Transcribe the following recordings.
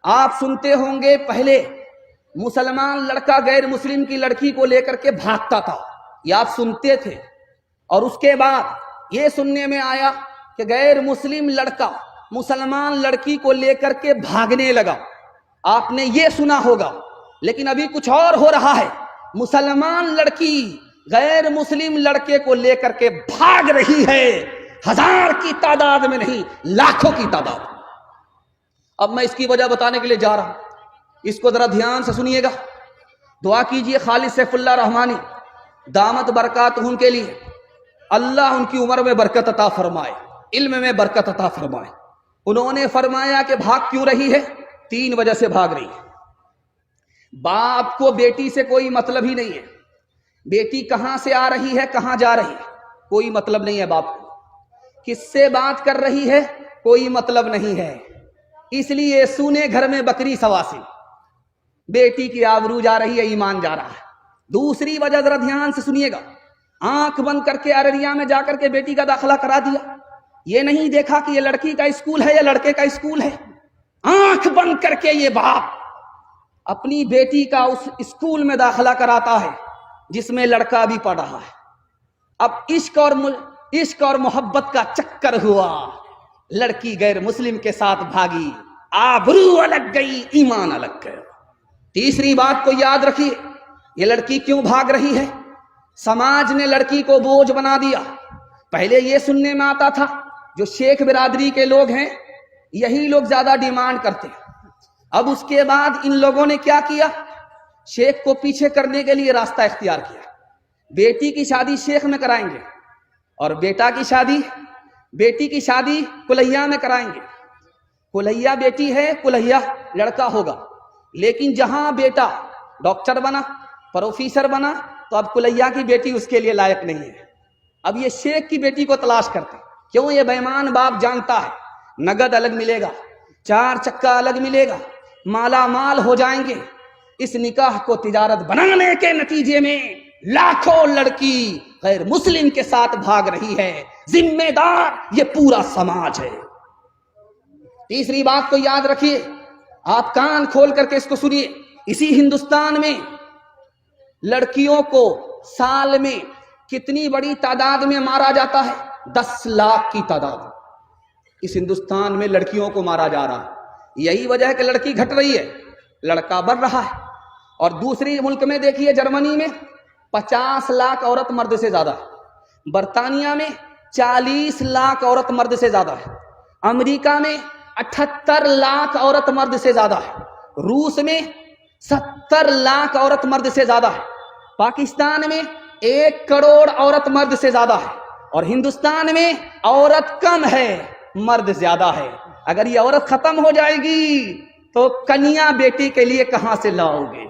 آپ سنتے ہوں گے پہلے مسلمان لڑکا غیر مسلم کی لڑکی کو لے کر کے بھاگتا تھا، یہ آپ سنتے تھے، اور اس کے بعد یہ سننے میں آیا کہ غیر مسلم لڑکا مسلمان لڑکی کو لے کر کے بھاگنے لگا، آپ نے یہ سنا ہوگا۔ لیکن ابھی کچھ اور ہو رہا ہے، مسلمان لڑکی غیر مسلم لڑکے کو لے کر کے بھاگ رہی ہے، ہزار کی تعداد میں نہیں، لاکھوں کی تعداد میں۔ اب میں اس کی وجہ بتانے کے لیے جا رہا ہوں، اس کو ذرا دھیان سے سنیے گا، دعا کیجئے خالد سیف اللہ رحمانی دامت برکاتہم کے لیے، اللہ ان کی عمر میں برکت عطا فرمائے، علم میں برکت عطا فرمائے۔ انہوں نے فرمایا کہ بھاگ کیوں رہی ہے؟ 3 وجہ سے بھاگ رہی ہے۔ باپ کو بیٹی سے کوئی مطلب ہی نہیں ہے، بیٹی کہاں سے آ رہی ہے کہاں جا رہی ہے کوئی مطلب نہیں ہے، باپ کو کس سے بات کر رہی ہے کوئی مطلب نہیں ہے، اس لیے سونے گھر میں بکری سواسی، بیٹی کی آبرو جا رہی ہے، ایمان جا رہا ہے۔ دوسری وجہ ذرا دھیان سے سنیے گا، آنکھ بند کر کے ارریا میں جا کر کے بیٹی کا داخلہ کرا دیا، یہ نہیں دیکھا کہ یہ لڑکی کا اسکول ہے یا لڑکے کا اسکول ہے، آنکھ بند کر کے یہ باپ اپنی بیٹی کا اس اسکول میں داخلہ کراتا ہے جس میں لڑکا بھی پڑھ رہا ہے۔ اب عشق اور محبت کا چکر ہوا، لڑکی غیر مسلم کے ساتھ بھاگی، آبرو الگ گئی، ایمان الگ گیا۔ تیسری بات کو یاد رکھیے، یہ لڑکی کیوں بھاگ رہی ہے؟ سماج نے لڑکی کو بوجھ بنا دیا۔ پہلے یہ سننے میں آتا تھا جو شیخ برادری کے لوگ ہیں یہی لوگ زیادہ ڈیمانڈ کرتے ہیں، اب اس کے بعد ان لوگوں نے کیا کیا؟ شیخ کو پیچھے کرنے کے لیے راستہ اختیار کیا، بیٹی کی شادی شیخ میں کرائیں گے اور بیٹی کی شادی کلہیا میں کرائیں گے۔ کلہیا بیٹی ہے، کلہیا لڑکا ہوگا، لیکن جہاں بیٹا ڈاکٹر بنا، پروفیسر بنا، تو اب کلہیا کی بیٹی اس کے لیے لائق نہیں ہے، اب یہ شیخ کی بیٹی کو تلاش کرتے۔ کیوں؟ یہ بےمان باپ جانتا ہے نگد الگ ملے گا، 4 چکا الگ ملے گا، مالا مال ہو جائیں گے۔ اس نکاح کو تجارت بنانے کے نتیجے میں لاکھوں لڑکی غیر مسلم کے ساتھ بھاگ رہی ہے، ذمہ دار یہ پورا سماج ہے۔ تیسری بات کو یاد رکھیے، آپ کان کھول کر کے اس کو سنیے، اسی ہندوستان میں لڑکیوں کو سال میں کتنی بڑی تعداد میں مارا جاتا ہے؟ 10 لاکھ کی تعداد، اس ہندوستان میں لڑکیوں کو مارا جا رہا ہے۔ یہی وجہ ہے کہ لڑکی گھٹ رہی ہے، لڑکا بڑھ رہا ہے۔ اور دوسری ملک میں دیکھیے، جرمنی میں 50 لاکھ عورت مرد سے زیادہ ہے، برطانیہ میں 40 لاکھ عورت مرد سے زیادہ ہے، امریکہ میں 78 لاکھ عورت مرد سے زیادہ ہے، روس میں 70 لاکھ عورت مرد سے زیادہ ہے، پاکستان میں 1 کروڑ عورت مرد سے زیادہ ہے، اور ہندوستان میں عورت کم ہے مرد زیادہ ہے۔ اگر یہ عورت ختم ہو جائے گی تو کنیا بیٹی کے لیے کہاں سے لاؤ گے؟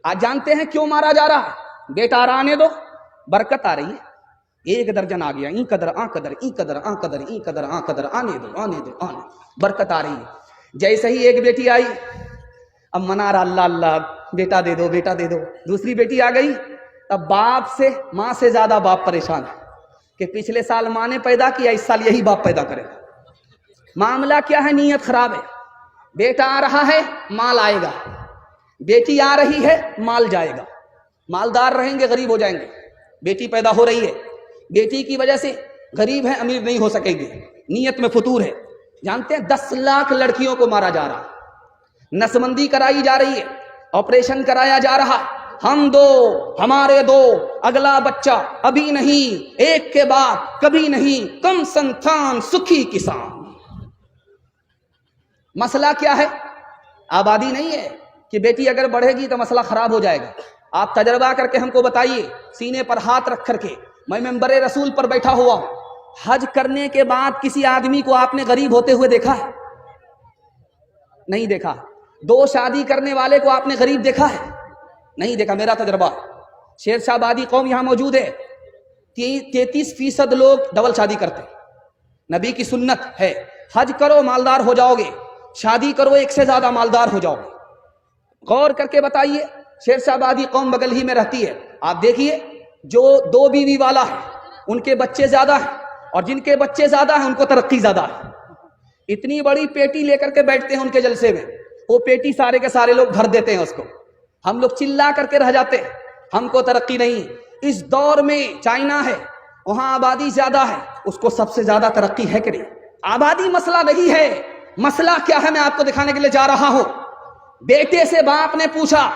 آج جانتے ہیں کیوں مارا جا رہا ہے؟ بیٹا آنے دو، برکت آ رہی ہے، 1 درجن آ گیا، این قدر آن قدر این قدر آن قدر این قدر آن قدر، آنے دو آنے دو آنے، برکت آ رہی ہے۔ جیسے ہی ایک بیٹی آئی، اب منا رہا اللہ اللہ، بیٹا دے دو بیٹا دے دو۔ دوسری بیٹی آ گئی، اب ماں سے زیادہ باپ پریشان ہے کہ پچھلے سال ماں نے پیدا کیا، اس سال یہی باپ پیدا کرے گا۔ معاملہ کیا ہے؟ نیت خراب ہے۔ بیٹا آ رہا ہے، مال آئے گا، بیٹی آ رہی ہے، مال جائے گا، مالدار رہیں گے غریب ہو جائیں گے۔ بیٹی پیدا ہو رہی ہے، بیٹی کی وجہ سے غریب ہے امیر نہیں ہو سکیں گے، نیت میں فتور ہے۔ جانتے ہیں 10 لاکھ لڑکیوں کو مارا جا رہا، نسبندی کرائی جا رہی ہے، آپریشن کرایا جا رہا، ہم دو ہمارے دو، اگلا بچہ ابھی نہیں، ایک کے بعد کبھی نہیں، کم سنتان سکھی کسان۔ مسئلہ کیا ہے؟ آبادی نہیں ہے کہ بیٹی اگر بڑھے گی تو مسئلہ خراب ہو جائے گا۔ آپ تجربہ کر کے ہم کو بتائیے، سینے پر ہاتھ رکھ کر کے، میں منبر رسول پر بیٹھا ہوا ہوں، حج کرنے کے بعد کسی آدمی کو آپ نے غریب ہوتے ہوئے دیکھا ہے؟ نہیں دیکھا۔ 2 شادی کرنے والے کو آپ نے غریب دیکھا ہے؟ نہیں دیکھا۔ میرا تجربہ، شیر شاہ آبادی قوم یہاں موجود ہے، 33% لوگ ڈبل شادی کرتے ہیں، نبی کی سنت ہے، حج کرو مالدار ہو جاؤ گے، شادی کرو 1 سے زیادہ مالدار ہو جاؤ گے۔ غور کر کے بتائیے، شیر شاہ آبادی قوم بغل ہی میں رہتی ہے، آپ دیکھیے جو 2 بیوی والا ہے ان کے بچے زیادہ ہیں، اور جن کے بچے زیادہ ہیں ان کو ترقی زیادہ ہے۔ اتنی بڑی پیٹی لے کر کے بیٹھتے ہیں ان کے جلسے میں, وہ پیٹی سارے کے سارے لوگ بھر دیتے ہیں اس کو, ہم لوگ چلا کر کے رہ جاتے ہیں, ہم کو ترقی نہیں. اس دور میں چائنا ہے, وہاں آبادی زیادہ ہے, اس کو سب سے زیادہ ترقی ہے کہ نہیں؟ آبادی مسئلہ نہیں ہے, مسئلہ کیا ہے میں آپ کو دکھانے کے لیے جا رہا ہوں. بیٹے سے باپ نے پوچھا,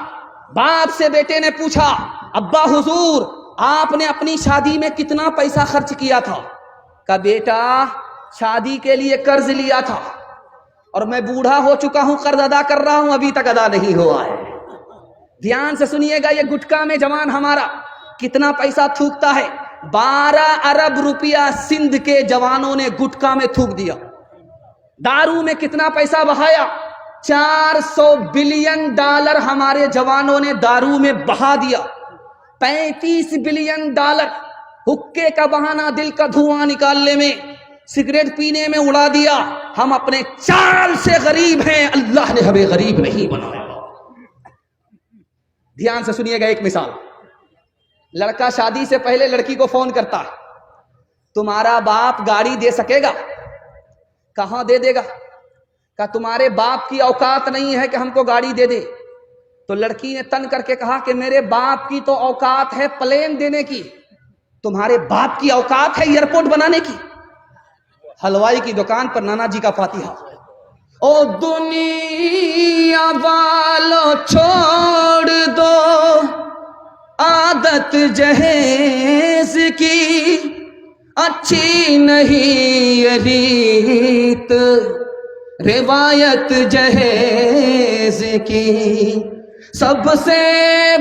باپ سے بیٹے نے پوچھا, ابا حضور آپ نے اپنی شادی میں کتنا پیسہ خرچ کیا تھا؟ کہ بیٹا شادی کے لیے قرض لیا تھا اور میں بوڑھا ہو چکا ہوں, قرض ادا کر رہا ہوں, ابھی تک ادا نہیں ہوا ہے. دھیان سے سنیے گا, یہ گٹکا میں جوان ہمارا کتنا پیسہ تھوکتا ہے. 12 ارب روپیہ سندھ کے جوانوں نے گٹکا میں تھوک دیا. دارو میں کتنا پیسہ بہایا؟ 400 بلین ڈالر ہمارے جوانوں نے دارو میں بہا دیا. 35 بلین ڈالر حکے کا بہانہ دل کا دھواں نکالنے میں, سگریٹ پینے میں اڑا دیا. ہم اپنے چال سے غریب ہیں, اللہ نے ہمیں غریب نہیں بنایا. دھیان سے سنیے گا ایک مثال. لڑکا شادی سے پہلے لڑکی کو فون کرتا ہے, تمہارا باپ گاڑی دے سکے گا؟ کہاں دے دے گا؟ کہ تمہارے باپ کی اوقات نہیں ہے کہ ہم کو گاڑی دے دے. تو لڑکی نے تن کر کے کہا کہ میرے باپ کی تو اوقات ہے پلین دینے کی, تمہارے باپ کی اوقات ہے ایئرپورٹ بنانے کی. حلوائی کی دکان پر نانا جی کا فاتحہ, او دنیا والو چھوڑ دو عادت جہیز کی, اچھی نہیں یہ ریت روایت جہیز کی. سب سے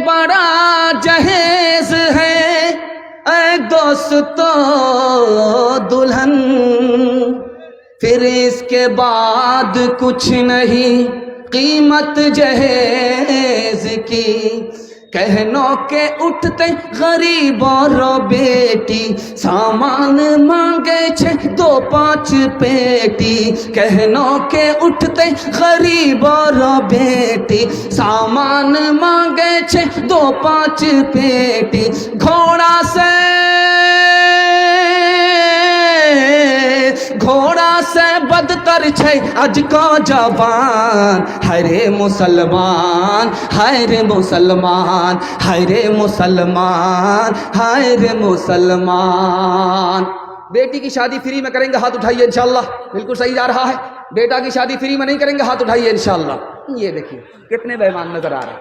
بڑا جہیز ہے اے دوستو دلہن, پھر اس کے بعد کچھ نہیں قیمت جہیز کی. کہنوں کے اٹھتے غریب اور بیٹی, سامان مانگے 2-5 پیٹی. کہنوں کے اٹھتے غریب اور بیٹی, سامان مانگے 2-5 پیٹی. گھوڑا سے بدتر چھے اج کو جوان, ہرے مسلمان ہرے مسلمان ہرے مسلمان ہرے مسلمان. بیٹی کی شادی فری میں کریں گے, ہاتھ اٹھائیے انشاءاللہ. بالکل صحیح جا رہا ہے. بیٹا کی شادی فری میں نہیں کریں گے, ہاتھ اٹھائیے انشاءاللہ. یہ دیکھیے کتنے بے ایمان نظر آ رہے ہیں.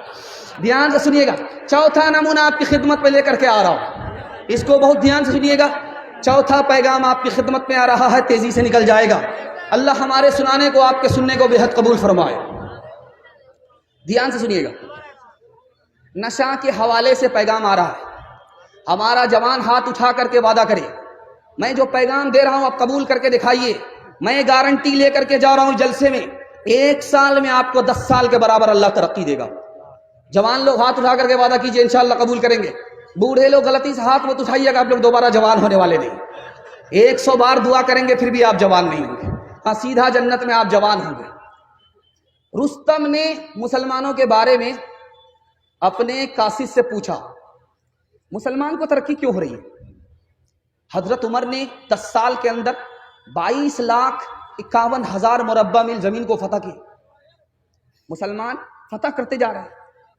دھیان سے سنیے گا, چوتھا نمونہ آپ کی خدمت میں لے کر کے آ رہا ہوں, اس کو بہت دھیان سے سنیے گا. چوتھا پیغام آپ کی خدمت میں آ رہا ہے, تیزی سے نکل جائے گا. اللہ ہمارے سنانے کو آپ کے سننے کو بے حد قبول فرمائے. دھیان سے سنیے گا, نشہ کے حوالے سے پیغام آ رہا ہے. ہمارا جوان ہاتھ اٹھا کر کے وعدہ کرے, میں جو پیغام دے رہا ہوں آپ قبول کر کے دکھائیے. میں گارنٹی لے کر کے جا رہا ہوں جلسے میں, 1 سال میں آپ کو 10 سال کے برابر اللہ ترقی دے گا. جوان لوگ ہاتھ اٹھا کر کے وعدہ کیجئے انشاءاللہ قبول کریں گے. بوڑھے لوگ غلطی سے ہاتھ مت اٹھائیے گا, آپ لوگ دوبارہ جوان ہونے والے نہیں. 100 بار دعا کریں گے پھر بھی آپ جوان نہیں ہوں گے. ہاں, سیدھا جنت میں آپ جوان ہوں گے. رستم نے مسلمانوں کے بارے میں اپنے قاصد سے پوچھا, مسلمان کو ترقی کیوں ہو رہی ہے؟ حضرت عمر نے 10 سال کے اندر 22,51,000 مربع میل زمین کو فتح کی. مسلمان فتح کرتے جا رہے ہیں,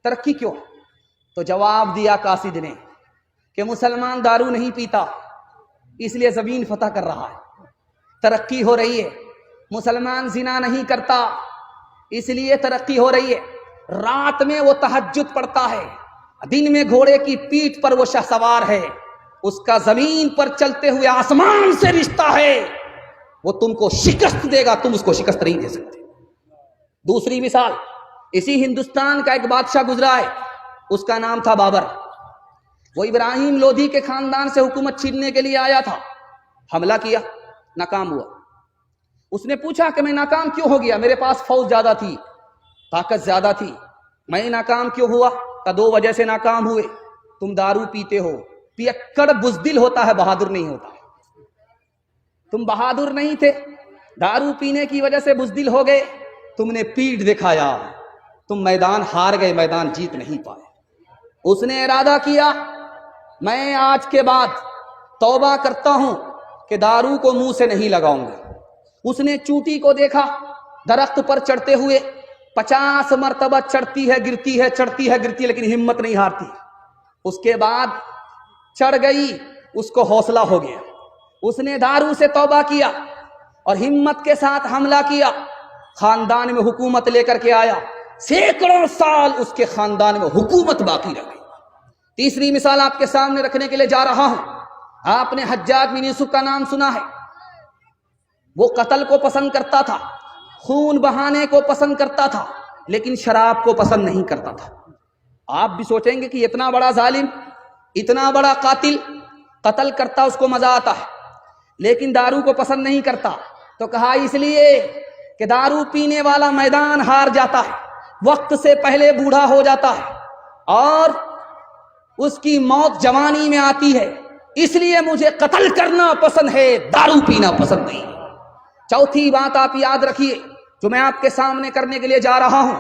ترقی کیوں؟ تو جواب دیا قاصد نے کہ مسلمان دارو نہیں پیتا اس لیے زمین فتح کر رہا ہے, ترقی ہو رہی ہے. مسلمان زنا نہیں کرتا اس لیے ترقی ہو رہی ہے. رات میں وہ تہجد پڑھتا ہے, دن میں گھوڑے کی پیٹھ پر وہ شہسوار ہے. اس کا زمین پر چلتے ہوئے آسمان سے رشتہ ہے, وہ تم کو شکست دے گا, تم اس کو شکست نہیں دے سکتے. دوسری مثال, اسی ہندوستان کا ایک بادشاہ گزرا ہے, اس کا نام تھا بابر. وہ ابراہیم لودھی کے خاندان سے حکومت چھیننے کے لیے آیا تھا, حملہ کیا, ناکام ہوا. اس نے پوچھا کہ میں ناکام کیوں ہو گیا؟ میرے پاس فوج زیادہ تھی, طاقت زیادہ تھی, میں ناکام کیوں ہوا؟ کہ 2 وجہ سے ناکام ہوئے. تم دارو پیتے ہو, پیکڑ بزدل ہوتا ہے, بہادر نہیں ہوتا. تم بہادر نہیں تھے, دارو پینے کی وجہ سے بزدل ہو گئے, تم نے پیٹھ دکھایا, تم میدان ہار گئے, میدان جیت نہیں پائے. اس نے ارادہ کیا میں آج کے بعد توبہ کرتا ہوں کہ دارو کو منہ سے نہیں لگاؤں گا. اس نے چونٹی کو دیکھا درخت پر چڑھتے ہوئے، 50 مرتبہ چڑھتی ہے گرتی ہے، چڑھتی ہے گرتی ہے، لیکن ہمت نہیں ہارتی۔ اس کے بعد چڑھ گئی، اس کو حوصلہ ہو گیا، اس نے دارو سے توبہ کیا اور ہمت کے ساتھ حملہ کیا، خاندان میں حکومت لے کر کے آیا، سینکڑوں سال اس کے خاندان میں حکومت باقی رہ گئی۔ تیسری مثال آپ کے سامنے رکھنے کے لیے جا رہا ہوں، آپ نے حجاج بن یوسف کا نام سنا ہے۔ وہ قتل کو پسند کرتا تھا، خون بہانے کو پسند کرتا تھا، لیکن شراب کو پسند نہیں کرتا تھا۔ آپ بھی سوچیں گے کہ اتنا بڑا ظالم، اتنا بڑا قاتل، قتل کرتا اس کو مزہ آتا ہے، لیکن دارو کو پسند نہیں کرتا۔ تو کہا اس لیے کہ دارو پینے والا میدان ہار جاتا ہے، وقت سے پہلے بوڑھا ہو جاتا ہے اور اس کی موت جوانی میں آتی ہے، اس لیے مجھے قتل کرنا پسند ہے، دارو پینا پسند نہیں۔ چوتھی بات آپ یاد رکھیے جو میں آپ کے سامنے کرنے کے لیے جا رہا ہوں،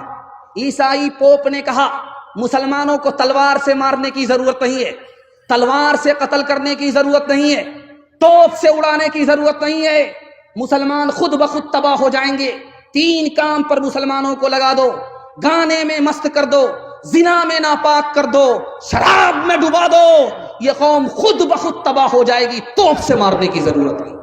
عیسائی پوپ نے کہا مسلمانوں کو تلوار سے مارنے کی ضرورت نہیں ہے، تلوار سے قتل کرنے کی ضرورت نہیں ہے، توپ سے اڑانے کی ضرورت نہیں ہے، مسلمان خود بخود تباہ ہو جائیں گے۔ 3 کام پر مسلمانوں کو لگا دو، گانے میں مست کر دو، زنا میں ناپاک کر دو، شراب میں ڈبا دو، یہ قوم خود بخود تباہ ہو جائے گی، توپ سے مارنے کی ضرورت نہیں۔